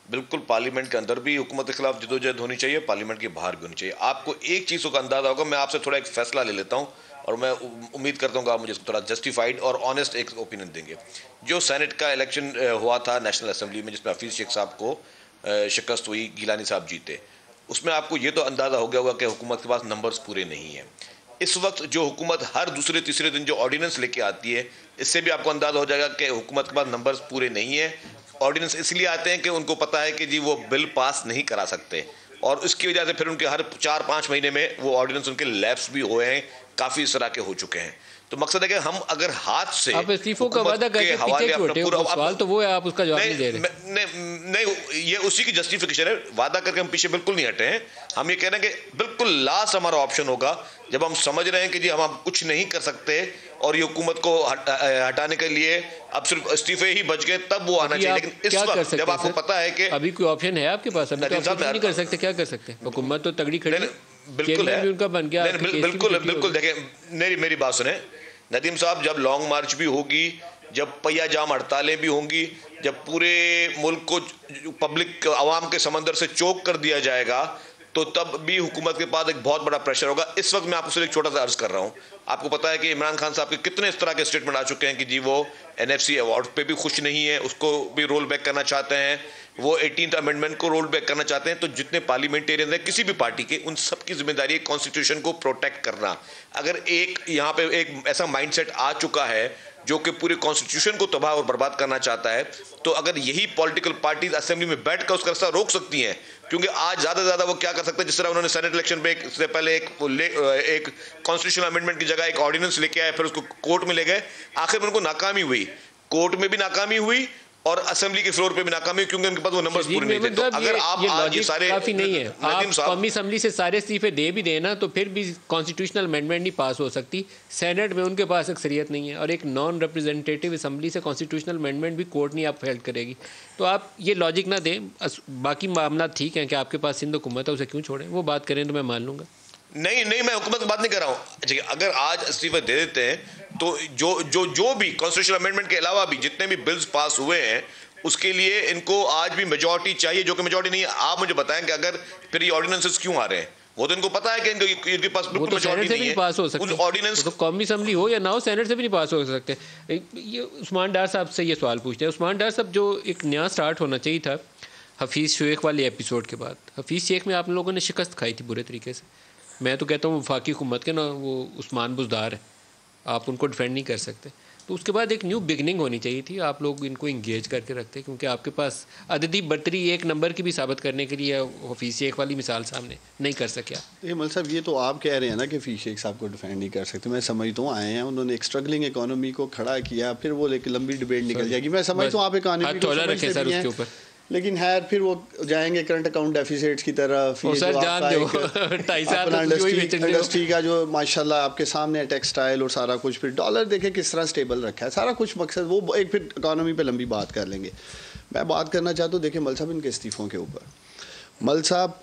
बिल्कुल पार्लियामेंट के अंदर भी हुकूमत के खिलाफ जदोजहद होनी चाहिए, पार्लियामेंट के बाहर भी होनी चाहिए। आपको एक चीज़ का अंदाजा होगा, मैं आपसे थोड़ा एक फैसला ले लेता हूँ और मैं उम्मीद करता हूँ कि आप मुझे थोड़ा जस्टिफाइड और ऑनेस्ट एक ओपिनियन देंगे। जो सेनेट का इलेक्शन हुआ था नेशनल असेंबली में, जिसमें हफीज़ शेख साहब को शिकस्त हुई, गिलानी साहब जीते, उसमें आपको ये तो अंदाज़ा हो गया होगा कि हुकूमत के पास नंबर्स पूरे नहीं हैं। इस वक्त जो हुकूमत हर दूसरे तीसरे दिन जो ऑर्डिनेंस लेके आती है, इससे भी आपको अंदाज़ा हो जाएगा कि हुकूमत के पास नंबर्स पूरे नहीं है। ऑर्डिनेंस इसलिए आते हैं कि उनको पता है कि जी वो बिल पास नहीं करा सकते, और उसकी वजह से फिर उनके हर 4-5 महीने में वो ऑर्डिनेंस उनके लैप्स भी हुए हैं, काफ़ी इस तरह के हो चुके हैं। तो मकसद है कि हम अगर हाथ से आप इस्तीफों का वादा करके पीछे क्यों हटे? सवाल तो वो है, आप उसका जवाब नहीं दे रहे। नहीं, ये उसी की जस्टिफिकेशन है। वादा करके हम पीछे बिल्कुल नहीं हटे हैं। हम ये कह रहे हैं कि बिल्कुल लास्ट हमारा ऑप्शन होगा जब हम समझ रहे हैं कि जी हम कुछ नहीं कर सकते और ये हुकूमत को हटाने के लिए अब सिर्फ इस्तीफे ही बच गए, तब वो आना चाहिए। लेकिन इस वक्त जब आपको पता है कि अभी कोई ऑप्शन है आपके पास, अभी तो आप नहीं कर सकते, क्या कर सकते? हुकूमत तो तगड़ी खड़ी, बिल्कुल है, उनका बन गया। बिल्कुल देखें, मेरी बात सुने नदीम साहब, जब लॉन्ग मार्च भी होगी, जब पहिया जाम हड़तालें भी होंगी, जब पूरे मुल्क को पब्लिक आवाम के समंदर से चोक कर दिया जाएगा, तो तब भी हुकूमत के पास एक बहुत बड़ा प्रेशर होगा। इस वक्त मैं आपको सिर्फ एक छोटा सा अर्ज कर रहा हूँ। आपको पता है कि इमरान खान साहब के कितने इस तरह के स्टेटमेंट आ चुके हैं कि जी वो NFC अवार्ड पे भी खुश नहीं है, उसको भी रोल बैक करना चाहते हैं, वो 18th अमेंडमेंट को रोल बैक करना चाहते हैं। तो जितने पार्लियामेंटेरियन हैं किसी भी पार्टी के, उन सब की जिम्मेदारी है कॉन्स्टिट्यूशन को प्रोटेक्ट करना। अगर एक यहाँ पे एक ऐसा माइंडसेट आ चुका है जो कि पूरे कॉन्स्टिट्यूशन को तबाह और बर्बाद करना चाहता है, तो अगर यही पॉलिटिकल पार्टीज असेंबली में बैठकर उसका रास्ता रोक सकती हैं, क्योंकि आज ज़्यादा से ज़्यादा वो क्या कर सकते हैं, जिस तरह उन्होंने सेनेट इलेक्शन पे से पहले एक कॉन्स्टिट्यूशनल अमेंडमेंट की जगह एक ऑर्डिनेंस लेके आए, फिर उसको कोर्ट में ले गए, आखिर में उनको नाकामी हुई, कोर्ट में भी नाकामी हुई और असेंबली के फ्लोर पे भी नाकामी, क्योंकि उनके पास वो नंबर्स पूरे नहीं थे। तो अगर आप आज ये सारे काफी नहीं है, आप कौमी असेंबली से सारे इस्तीफे दे भी देना तो फिर भी कॉन्स्टिट्यूशनल अमेंडमेंट नहीं पास हो सकती। सेनेट में उनके पास अक्सरियत नहीं है, और एक नॉन रिप्रेजेंटेटिव असेंबली से कॉन्स्टिट्यूशनल अमेंडमेंट भी कोर्ट नहीं आप हेल्प करेगी। तो आप ये लॉजिक ना दें। बाकी मामला ठीक है कि आपके पास सिंध हुकूमत है, उसे क्यों छोड़ें, वो बात करें तो मैं मान लूंगा। नहीं, मैं हुकूमत की बात नहीं कर रहा हूँ। अगर आज इस्तीफे दे देते हैं तो जो भी कॉन्स्टिट्यूशनल अमेंडमेंट के अलावा भी जितने भी बिल्स पास हुए हैं, उसके लिए इनको आज भी मेजॉरिटी चाहिए, जो कि मेजॉरिटी नहीं है। आप मुझे बताएं कि अगर फिर ये ऑर्डिनेंसेस क्यों आ रहे हैं, वो तो इनको पता है कि इनके पास बिल्कुल मेजॉरिटी नहीं है। पास हो सकते ऑर्डिनेंस तो कौमी असेंबली हो या ना हो, सेनेट से भी नहीं पास हो सकते। ये उस्मान डार साहब से ये सवाल पूछते हैं। उस्मान डार साहब, जो एक नया स्टार्ट होना चाहिए था, हफीज़ शेख वाले एपिसोड के बाद। हफीज़ शेख में आप लोगों ने शिकस्त खाई थी बुरे तरीके से। मैं तो कहता हूँ वफाकी हुकूमत के ना वो उस्मान बुज़दार है, आप उनको डिफेंड नहीं कर सकते। तो उसके बाद एक न्यू बिगनिंग होनी चाहिए थी, आप लोग इनको इंगेज करके रखते, क्योंकि आपके पास अददी बर्तरी एक नंबर की भी साबित करने के लिए हफीज़ शेख वाली मिसाल सामने नहीं कर सके। ये मल साहब ये तो आप कह रहे हैं ना कि हफीज़ शेख साहब को डिफेंड नहीं कर सकते। मैं समझता हूँ आए हैं, उन्होंने एक स्ट्रगलिंग इकोनॉमी को खड़ा किया, फिर वो एक लंबी डिबेट निकल जाएगी। मैं समझता हूँ आप इकोनॉमी को समझते भी हैं, लेकिन है फिर वो जाएंगे करंट अकाउंट डेफिसिट्स की तरफ। इंडस्ट्री का जो माशाल्लाह आपके सामने है, टेक्सटाइल और सारा कुछ, फिर डॉलर देखे किस तरह स्टेबल रखा है, सारा कुछ मकसद वो एक फिर इकोनॉमी पे लंबी बात कर लेंगे। मैं बात करना चाहता हूँ, देखिए मल साहब इनके इस्तीफ़ों के ऊपर, मल साहब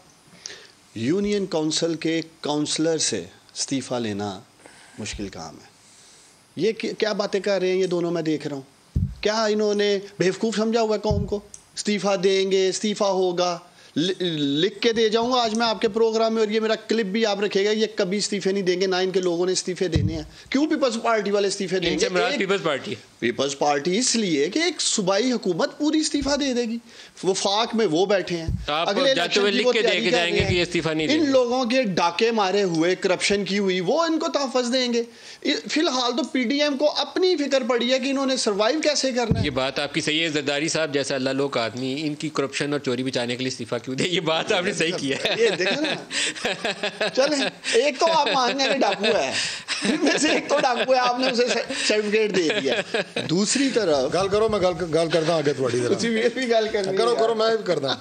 यूनियन काउंसिल के काउंसलर से इस्तीफ़ा लेना मुश्किल काम है। ये क्या बातें कर रहे हैं ये दोनों, मैं देख रहा हूँ। क्या इन्होंने बेवकूफ़ समझा हुआ है कौम को? इस्तीफ़ा देंगे, इस्तीफ़ा होगा, लिख के दे जाऊंगा आज मैं आपके प्रोग्राम में, और ये मेरा क्लिप भी आप रखेगा, ये कभी इस्तीफे नहीं देंगे, ना इनके लोगों ने इस्तीफे देने हैं। क्यों पीपल्स पार्टी वाले इस्तीफे देंगे? पीपल्स पार्टी इसलिए कि एक सूबाई हुकूमत पूरी इस्तीफा दे देगी, वफाक में वो बैठे हैं, अगले लिख के दे के जाएंगे कि इस्तीफा नहीं देंगे। इन लोगों के डाके मारे हुए, करप्शन की हुई, वो इनको तहफ़्फ़ुज़ देंगे। फिलहाल तो पीडीएम को अपनी फिक्र पड़ी है कि इन्होंने सर्वाइव कैसे करना है। ये बात आपकी सही है, जरदारी साहब जैसा अल्लाह लोग आदमी इनकी करप्शन और चोरी बचाने के लिए इस्तीफा क्यों दे, ये बात आपने सही किया है। ये देखा ना, चले एक तो आप मानने में डाकू है, इनमें से एक तो डाकू है, आपने उसे सर्टिफिकेट दे दिया। दूसरी तरफ गल करो, मैं गल करदा आगे थोड़ी देर भी गल करनी करो मैं भी करदा,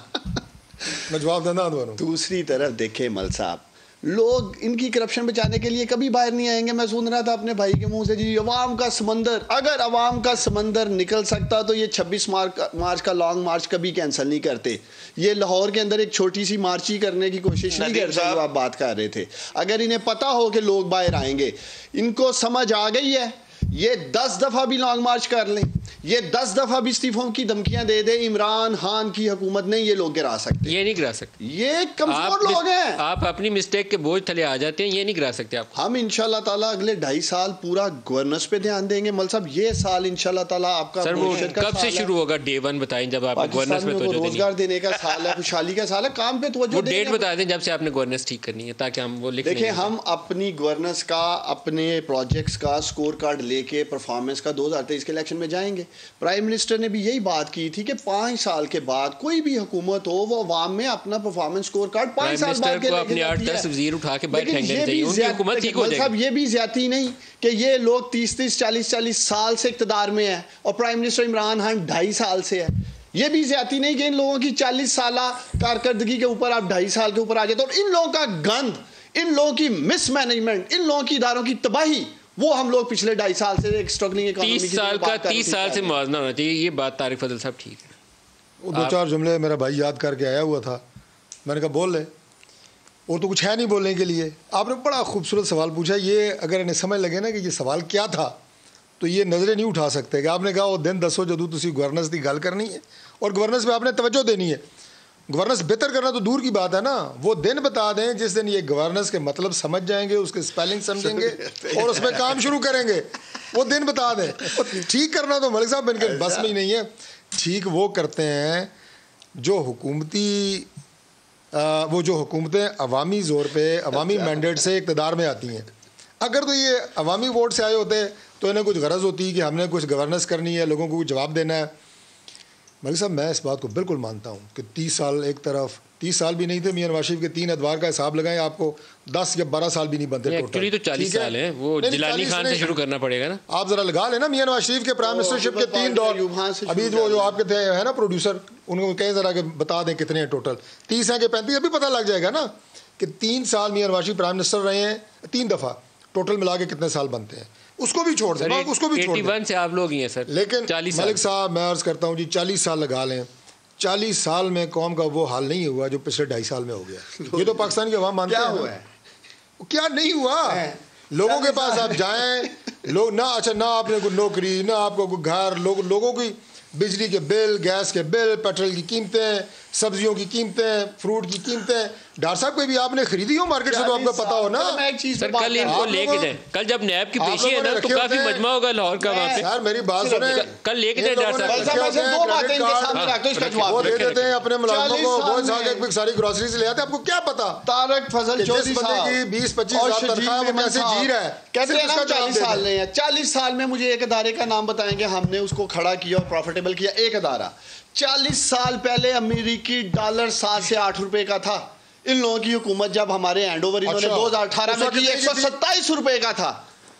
मैं जवाब देना दोनों। दूसरी तरफ देखे मल साहब, लोग इनकी करप्शन बचाने के लिए कभी बाहर नहीं आएंगे। मैं सुन रहा था अपने भाई के मुंह से, जी अवाम का समंदर, अगर अवाम का समंदर निकल सकता तो ये 26 मार्च का लॉन्ग मार्च कभी कैंसिल नहीं करते। ये लाहौर के अंदर एक छोटी सी मार्च ही करने की कोशिश नहीं करते जो आप बात कर रहे थे। अगर इन्हें पता हो कि लोग बाहर आएंगे, इनको समझ आ गई है, ये 10 दफ़ा भी लॉन्ग मार्च कर लें, ये 10 दफ़ा भी इस्तीफों की धमकियां दे दे, इमरान खान की हुकूमत नहीं ये लोग गिरा सकते। ये नहीं गिरा सकते, ये कमजोर लोग हैं। आप अपनी मिस्टेक के बोझ थले आ जाते हैं, ये नहीं गिरा सकते आप। हम इंशाल्लाह ताला अगले 2.5 साल पूरा गवर्नेंस पे ध्यान देंगे। मल साहब ये साल इंशाल्लाह ताला आपका सर वो कब से शुरू होगा? डे 1 बताएं, जब आप गवर्नेंस में तो रोजगार देने का साल है, खुशहाली का साल है, काम पे तवज्जो दें। डेट बता दें जब से आपने गवर्नेंस ठीक करनी है, ताकि हम वो लिख लें। देखिए हम अपनी गवर्नेंस का, अपने प्रोजेक्ट्स का स्कोर कार्ड लेके परफॉर्मेंस का 2023 के इलेक्शन में जाएंगे। प्राइम मिनिस्टर ने भी यही बात की थी कि 5 साल के बाद कोई भी हुकूमत हो, वो अवाम में अपना परफॉर्मेंस स्कोर कार्ड 5 साल बाद के अपने 8-10 वजीर उठा के बाहर फेंक देना चाहिए, उनकी हुकूमत ठीक हो जाएगी। साहब ये भी ज्यादती नहीं कि ये लोग 30-30, 40-40 साल से इक्तदार में है और प्राइम मिनिस्टर इमरान खान 2.5 साल से है। ये भी ज्यादती नहीं कि इन लोगों की 40 साल कारकर्दगी के ऊपर आप 2.5 साल के ऊपर आ जाते। और इन लोगों का गंद, इन लोगों की मिसमैनेजमेंट, इन लोगों की इदारों की तबाही, वो हम लोग पिछले 2.5 साल से एक स्ट्रगलिंग इकोनॉमी 30 साल से मुआवजा होना चाहिए। ये बात तारिक फजल साहब ठीक है। वो 2-4 जुमले मेरा भाई याद करके आया हुआ था, मैंने कहा बोल ले, और तो कुछ है नहीं बोलने के लिए। आपने बड़ा खूबसूरत सवाल पूछा। ये अगर इन्हें समझ लगे ना कि ये सवाल क्या था, तो ये नज़रें नहीं उठा सकते कि आपने कहा वो दिन दसो जदू तुसी गवर्नेंस की गल करनी है और गवर्नेंस पे आपने तवज्जो देनी है। गवर्नेंस बेहतर करना तो दूर की बात है ना, वो दिन बता दें जिस दिन ये गवर्नेंस के मतलब समझ जाएंगे, उसके स्पेलिंग समझेंगे और उसमें काम शुरू करेंगे, वो दिन बता दें। ठीक करना तो मलिक साहब इनके बस में ही नहीं है। ठीक वो करते हैं जो हुकूमतें अवामी ज़ोर पे, अवामी मैंडेट से इक़्तिदार में आती हैं। अगर तो ये अवामी वोट से आए होते तो इन्हें कुछ गरज होती कि हमने कुछ गवर्नेंस करनी है, लोगों को कुछ जवाब देना है। मलिक साहब मैं इस बात को बिल्कुल मानता हूँ कि 30 साल एक तरफ, 30 साल भी नहीं थे मियां नवाज शरीफ के 3 अदवार का हिसाब लगाएं, आपको 10 या 12 साल भी नहीं बनते। एक्चुअली तो 40 साल है, वो जिलानी खान से शुरू करना पड़ेगा ना। आप जरा लगा लेना मियां नवाज शरीफ के प्राइम मिनिस्टरशिप के 3 दौर। अभी जो आपके थे है ना प्रोड्यूसर, उनको कहें जरा के बता दें कितने हैं टोटल। 30 है कि 35, अभी पता लग जाएगा ना कि 3 साल मियां नवाज शरीफ प्राइम मिनिस्टर रहे हैं, 3 दफ़ा, टोटल मिला के कितने साल बनते हैं। उसको भी छोड़ दें, उसको भी छोड़ दें। 81 से आप लोग ही हैं सर। लेकिन मलिक साहब मैं अर्ज करता हूँ जी 40 साल लगा लें, 40 साल में कौम का वो हाल नहीं हुआ जो पिछले 2.5 साल में हो गया। ये तो पाकिस्तान की अवाम मानते हैं। क्या हुआ है? क्या नहीं हुआ? लोगों के पास आप जाएं, लोग ना, अच्छा ना आपने कोई नौकरी, ना आपको कोई घर, लोगों की बिजली के बिल, गैस के बिल, पेट्रोल की कीमतें, सब्जियों की कीमतें, फ्रूट की कीमतें। डॉक्टर साहब कोई भी आपने खरीदी हो मार्केट से तो आपको पता हो ना। मैं एक चीज सर कल इनको लेके जाए, कल जब नैब की पेशी है ना तो काफी मजमा होगा लाहौर का वहाँ पे। यार मेरी बात सुने, कल लेके जाए डॉक्टर साहब, वो दे देते हैं अपने मुलाजमों को, बहुत सारे सारी ग्रोसरीज ले आते हैं। आपको क्या पता तारक फजल चौधरी साहब की 20-25 हज़ार तनख्वाह वो कैसे जी रहा है? कहते हैं ना 40 साल नहीं है। 40 साल में मुझे एक अदारे का नाम बताएंगे हमने उसको खड़ा किया और प्रॉफिटेबल किया। एक अदारा 40 साल पहले अमेरिकी डॉलर 7 से 8 रुपए का था। इन लोगों की हुकूमत जब हमारे हैंडओवर इन्होंने 2018 में की 127 रुपए का था।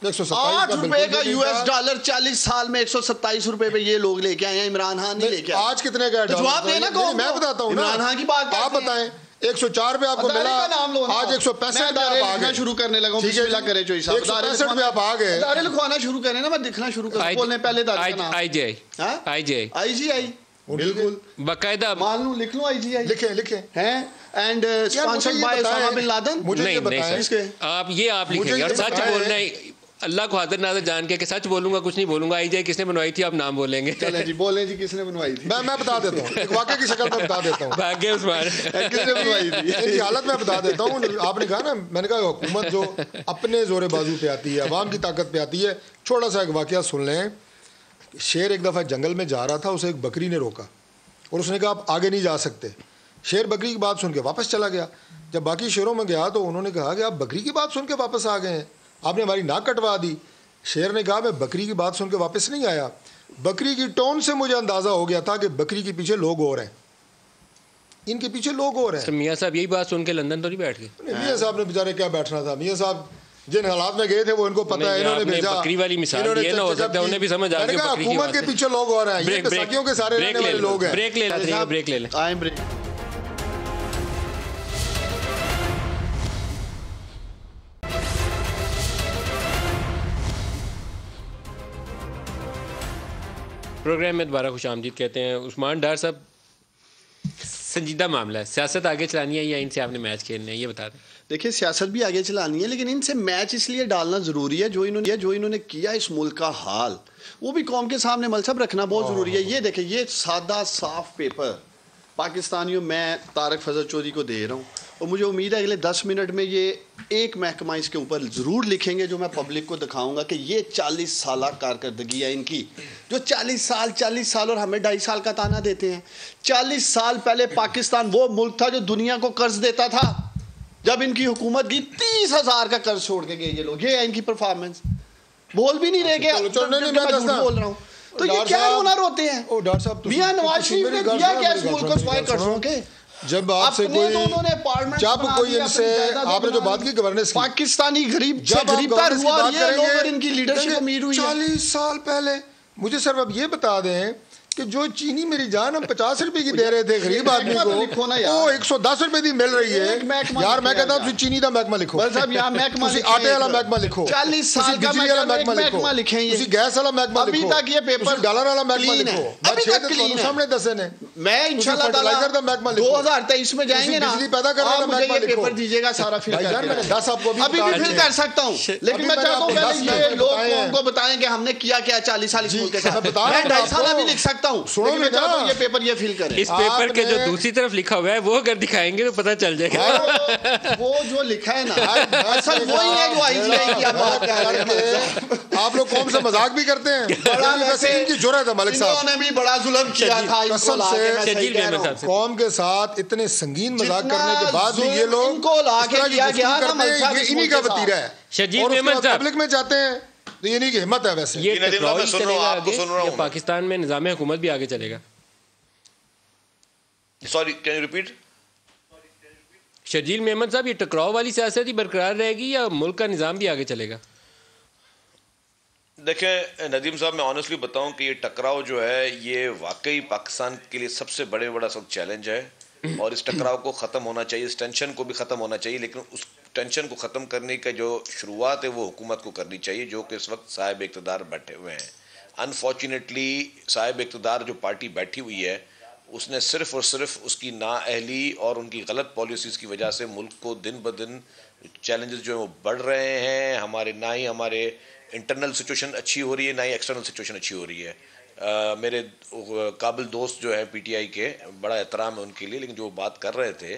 8 रुपए का यूएस डॉलर 40 साल में 127 रुपए पे ये लोग लेके आए हैं। इमरान खान नहीं लेके आए। आज कितने का जवाब देना कौन? मैं बताता हूँ। इमरान खान की बात आप बताएं। 104 पे आपको मिला, आज 165 पे आप आ गए। शुरू करने लगा हूं, बिस्मिल्लाह करें चोई साहब। 165 पे आप आ गए। दारे लिखवाना शुरू करें ना, मैं दिखना शुरू कर बोलने पहले दारे का नाम आईजीआई बिल्कुल बाकायदा मान लूं, लिख लूं आईजीआई, लिखे हैं and sponsored by Osama bin Laden. मुझे ये बताएं, आप लिखेंगे और सच बोलना है। अल्लाह को हाजिर नाज़र जान के कि सच बोलूंगा, कुछ नहीं बोलूंगा। आईजीआई किसने बनवाई थी आप नाम बोलेंगे। चलें जी, बोलें जी किसने बनवाई थी। मैं बता देता हूँ, एक वाकये की शक्ल में बता देता हूँ। भाग्य उस्मान किसने बनवाई थी इनकी हालत मैं बता देता हूँ। आपने कहा ना, मैंने कहा हुकूमत जो अपने जोरे बाजू पे आती है, अवाम की ताकत पे आती है। छोटा सा एक वाकया सुन लें। शेर एक दफ़ा जंगल में जा रहा था, उसे एक बकरी ने रोका और उसने कहा आप आगे नहीं जा सकते। शेर बकरी की बात सुन के वापस चला गया। जब बाकी शेरों में गया तो उन्होंने कहा कि आप बकरी की बात सुन के वापस आ गए हैं, आपने हमारी नाक कटवा दी। शेर ने कहा मैं बकरी की बात सुन के वापस नहीं आया, बकरी की टोन से मुझे अंदाज़ा हो गया था कि बकरी के पीछे लोग और हैं, इनके पीछे लोग और हैं। मियाँ साहब यही बात सुन के लंदन तो नहीं बैठ गए? मियाँ साहब ने बेचारे क्या बैठना था। मियाँ साहब जिन हालात में गए थे वो इनको पता है। इन्होंने भेजा, बकरी वाली मिसाल दी है ना, हो सकता है उन्हें भी समझ आ गया हुकूमत के पीछे लोग और हैं, ये कसाकियों के सारे रहने वाले लोग हैं। ब्रेक ले लेते हैं, ब्रेक ले लें। I am break. प्रोग्राम में दोबारा खुशामदीद कहते हैं। उस्मान डार साहब, संजीदा मामला है, सियासत आगे चलानी है या इनसे आपने मैच खेलने है, ये बता दें। देखिए सियासत भी आगे चलानी है, लेकिन इनसे मैच इसलिए डालना ज़रूरी है जो इन्होंने किया इस मुल्क का हाल, वो भी कौम के सामने मलसब रखना बहुत ज़रूरी है। ये देखिए, ये सादा साफ पेपर पाकिस्तानियों मैं तारक फजल चौधरी को दे रहा हूँ और मुझे उम्मीद है अगले 10 मिनट में ये एक महकमा इसके ऊपर ज़रूर लिखेंगे जो मैं पब्लिक को दिखाऊंगा कि ये 40 साल कारकर्दगी है इनकी, जो 40 साल और हमें 2.5 साल का ताना देते हैं। 40 साल पहले पाकिस्तान वो मुल्क था जो दुनिया को कर्ज देता था। जब इनकी हुकूमत की 30,000 का कर्ज छोड़ के गए ये लोग, ये है इनकी परफॉर्मेंस। बोल भी नहीं रहे गए, बोल रहा हूँ तो ये क्या हुनर होते हैं। मियां नवाज शरीफ ने दिया क्या इस मुल्क को सिवाय कर्जों के? जब आपसे कोई इनसे आपने जो बात की गवर्नेंस की, पाकिस्तानी गरीब से गरीबतर हुआ ये लोग और इनकी लीडरशिप अमीर हुई है। 40 साल पहले मुझे सर अब ये बता दें कि जो चीनी मेरी जान हम 50 रुपए की दे रहे थे गरीब आदमी को, वो 110 रुपए की मिल रही है। यार मैं कहता हूँ चीनी का महकमा लिखो, आटे वाला महकमा लिखो, 40 साल का बिजली वाला महकमा लिखो, गैस वाला महकमा लिखो, अभी तक ये पेपर डॉलर वाला महकमा लिखो, सामने दसे ने। मैं इंशाल्लाह 2023 में जाएंगे ना, बिजली पैदा करने का महकमा लिखो, पेपर दीजिएगा सारा फिल मैंने 10 आपको अभी भी फिल कर सकता हूँ, लेकिन मैं चाहता हूँ ये लोग उनको बताएं कि हमने किया क्या 40 साल इस मुल्क के साथ। मैं 2.5 साल भी लिख सकता हूँ, सुनो मैं चाहता हूँ ये पेपर ये फिल करें। इस पेपर के जो दूसरी तरफ लिखा हुआ है वो अगर दिखाएंगे तो पता चल जाएगा। वो जो लिखा है ना असल वही है जो आईजीआई की बात कर रहे हैं। आप लोग कौम से मजाक भी करते हैं, बड़ा वैसे इनकी जुर्रत है मलिक साहब, इन्होंने भी बड़ा जुल्म किया था कसम से कौम के साथ इतने संगीन मजाक करने के बाद भी ये लोग इनको ला के किया गया ना, ये इन्हीं का वतीरा है। शजील मेमन साहब पब्लिक में जाते हैं तो ये नहीं की हिम्मत है। वैसे ये टकराव ही चलेगा आगे या पाकिस्तान में निज़ाम हुकूमत भी आगे चलेगा? Sorry can you repeat? Shajeel Memon साहब, ये टकराव वाली सियासत ही बरकरार रहेगी या मुल्क का निज़ाम भी आगे चलेगा? देखें नदीम साहब, मैं ऑनेस्टली बताऊं कि ये टकराव जो है ये वाकई पाकिस्तान के लिए सबसे बड़ा सब चैलेंज है और इस टकराव को ख़त्म होना चाहिए, इस टेंशन को भी ख़त्म होना चाहिए। लेकिन उस टेंशन को ख़त्म करने का जो शुरुआत है वो हुकूमत को करनी चाहिए जो कि इस वक्त साहिब इक़्तिदार बैठे हुए हैं। अनफॉर्चुनेटली साहिब इक़्तिदार जो पार्टी बैठी हुई है उसने सिर्फ़ और सिर्फ उसकी नाअहली और उनकी गलत पॉलिसीज़ की वजह से मुल्क को दिन ब दिन चैलेंजेस जो है वो बढ़ रहे हैं। ना ही हमारे इंटरनल सिचुएशन अच्छी हो रही है, ना ही एक्सटर्नल सिचुएशन अच्छी हो रही है। मेरे काबिल दोस्त जो है पीटीआई के, बड़ा एहतराम है उनके लिए, लेकिन जो बात कर रहे थे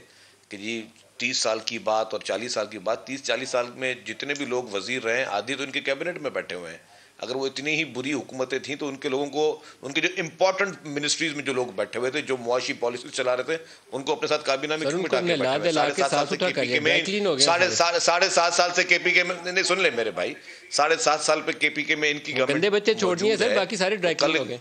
कि जी 30 साल की बात और 40 साल की बात, 30-40 साल में जितने भी लोग वजीर रहे हैं आधी तो इनके कैबिनेट में बैठे हुए हैं। अगर वो इतनी ही बुरी हुकूमतें थीं तो उनके लोगों को, उनके जो इंपॉर्टेंट मिनिस्ट्रीज में जो लोग बैठे हुए थे, जो मुआशी पॉलिसी चला रहे थे, उनको अपने साथ काबीना में क्यों बिठा के बैठे? 7.5 साल से केपीके में, नहीं सुन ले मेरे भाई, 7.5 साल पे केपीके में इनकी गवर्नमेंट बच्चे छोड़नी है सर, बाकी सारे ड्राई क्लीन हो गए।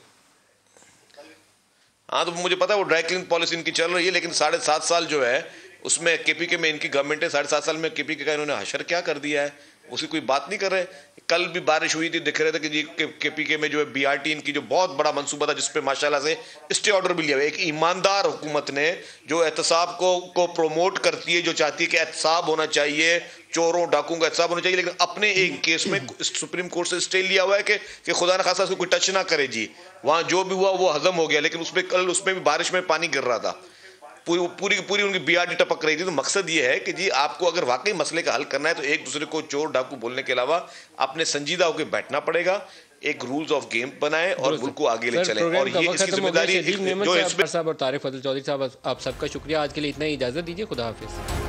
हाँ तो मुझे पता है वो ड्राई क्लीन पॉलिसी इनकी चल रही है, लेकिन 7.5 साल जो है उसमें केपीके में इनकी गवर्नमेंट है, 7.5 साल में केपीके का इन्होंने हशर क्या कर दिया है, उसकी कोई बात नहीं कर रहे। कल भी बारिश हुई थी, दिख रहे थे कि जी केपीके में जो है बीआरटी इनकी जो बहुत बड़ा मंसूबा था, जिसपे माशाल्लाह से स्टे ऑर्डर भी लिया हुआ। एक ईमानदार हुकूमत ने जो एहतसाब को प्रोमोट करती है, जो चाहती है कि एहतसाब होना चाहिए, चोरों डाकुओं का एहतसाब होना चाहिए, लेकिन अपने एक केस में सुप्रीम कोर्ट से स्टे लिया हुआ है कि खुदा न खासा उसको कोई टच ना करे जी, वहां जो भी हुआ वो हजम हो गया। लेकिन उसमें कल उसमें भी बारिश में पानी गिर रहा था, पूरी की पूरी उनकी बीआरटी टपक रही थी। तो मकसद ये है कि जी आपको अगर वाकई मसले का हल करना है तो एक दूसरे को चोर डाकू बोलने के अलावा आपने संजीदा होकर बैठना पड़ेगा, एक रूल्स ऑफ गेम बनाए और मुल्क को आगे ले चले। और ये इसकी जिम्मेदारी जो साहब और तारिक फजल चौधरी साहब, आप सबका शुक्रिया। आज के लिए इतना ही, इजाजत दीजिए, खुदा हाफिज।